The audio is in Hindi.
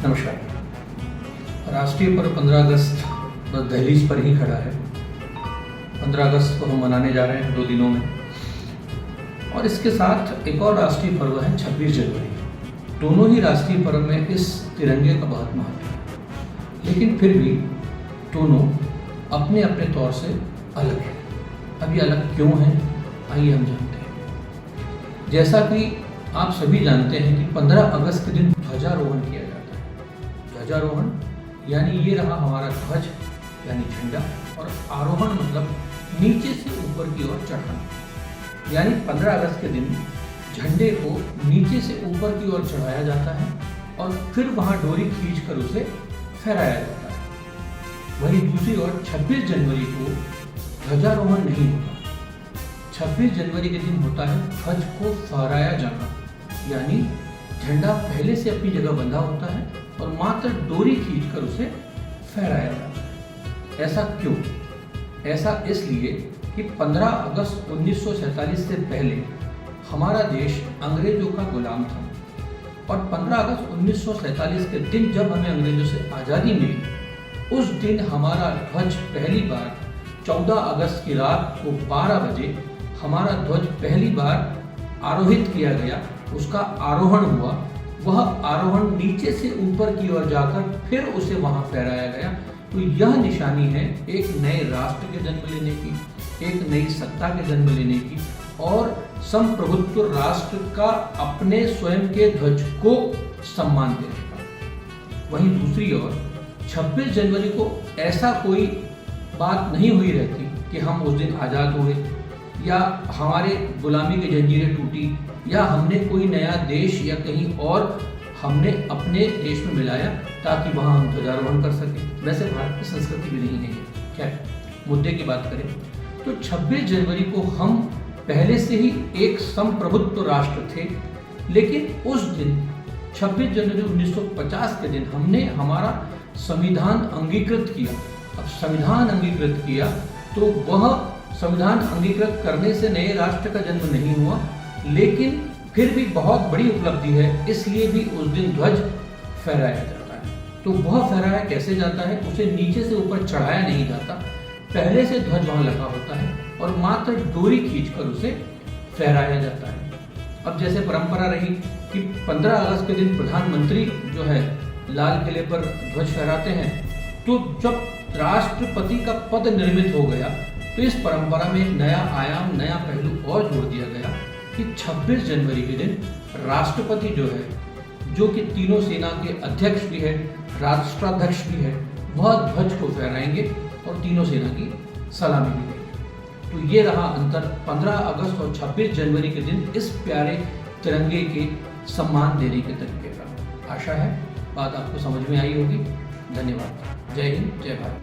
नमस्कार। राष्ट्रीय पर्व 15 अगस्त बस दहलीज पर ही खड़ा है। 15 अगस्त को हम मनाने जा रहे हैं 2 दिनों में, और इसके साथ एक और राष्ट्रीय पर्व है 26 जनवरी। दोनों ही राष्ट्रीय पर्व में इस तिरंगे का बहुत महत्व है, लेकिन फिर भी दोनों अपने अपने तौर से अलग हैं। अब ये अलग क्यों हैं, आइए हम जानते हैं। जैसा कि आप सभी जानते हैं कि 15 अगस्त के दिन ध्वजारोहण किया जाता है। ध्वजारोहण यानी ये रहा हमारा ध्वज यानी झंडा, और आरोहण मतलब नीचे से ऊपर की ओर चढ़ाना। यानी 15 अगस्त के दिन झंडे को नीचे से ऊपर की ओर चढ़ाया जाता है और फिर वहाँ डोरी खींचकर उसे फहराया जाता है। वहीं दूसरी ओर 26 जनवरी को ध्वजारोहण नहीं होता। 26 जनवरी के दिन होता है ध्वज को फहराया जाना, यानी झंडा पहले से अपनी जगह बंधा होता है और मात्र डोरी खींचकर उसे फहराया जाता है। ऐसा क्यों? ऐसा इसलिए कि 15 अगस्त 1947 से पहले हमारा देश अंग्रेजों का गुलाम था, और 15 अगस्त 1947 के दिन जब हमें अंग्रेजों से आज़ादी मिली, उस दिन हमारा ध्वज पहली बार 14 अगस्त की रात को 12 बजे हमारा ध्वज पहली बार आरोहित किया गया, उसका आरोहण हुआ। वह आरोहण नीचे से ऊपर की ओर जाकर फिर उसे वहां फहराया गया। तो यह निशानी है एक नए राष्ट्र के जन्म लेने की, एक नई सत्ता के जन्म लेने की, और संप्रभुत्व राष्ट्र का अपने स्वयं के ध्वज को सम्मान देने का। वहीं दूसरी ओर 26 जनवरी को ऐसा कोई बात नहीं हुई रहती कि हम उस दिन आज़ाद हुए, या हमारे गुलामी की जंजीरें टूटी, या हमने कोई नया देश या कहीं और हमने अपने देश में मिलाया ताकि वहाँ हम ध्वजारोहण कर सकें। वैसे भारत की संस्कृति भी नहीं है ये। खैर, मुद्दे की बात करें तो 26 जनवरी को हम पहले से ही एक संप्रभुत्व राष्ट्र थे, लेकिन उस दिन 26 जनवरी 1950 के दिन हमने हमारा संविधान अंगीकृत किया। अब संविधान अंगीकृत किया तो वह संविधान अंगीकृत करने से नए राष्ट्र का जन्म नहीं हुआ, लेकिन फिर भी बहुत बड़ी उपलब्धि है, इसलिए भी उस दिन ध्वज फहराया जाता है। तो वह फहराया कैसे जाता है? उसे नीचे से ऊपर चढ़ाया नहीं जाता, पहले से ध्वज वहां लगा होता है और मात्र डोरी खींचकर उसे फहराया जाता है। अब जैसे परंपरा रही कि 15 अगस्त के दिन प्रधानमंत्री जो है लाल किले पर ध्वज फहराते हैं, तो जब राष्ट्रपति का पद निर्मित हो गया तो इस परंपरा में एक नया आयाम, नया पहलू और जोड़ दिया गया कि 26 जनवरी के दिन राष्ट्रपति जो है, जो कि तीनों सेना के अध्यक्ष भी है, राष्ट्राध्यक्ष भी है, वह ध्वज को फहराएंगे और तीनों सेना की सलामी भी देंगे। तो ये रहा अंतर 15 अगस्त और 26 जनवरी के दिन इस प्यारे तिरंगे के सम्मान देने के तरीके का। आशा है बात आपको समझ में आई होगी। धन्यवाद। जय हिंद, जय भारत।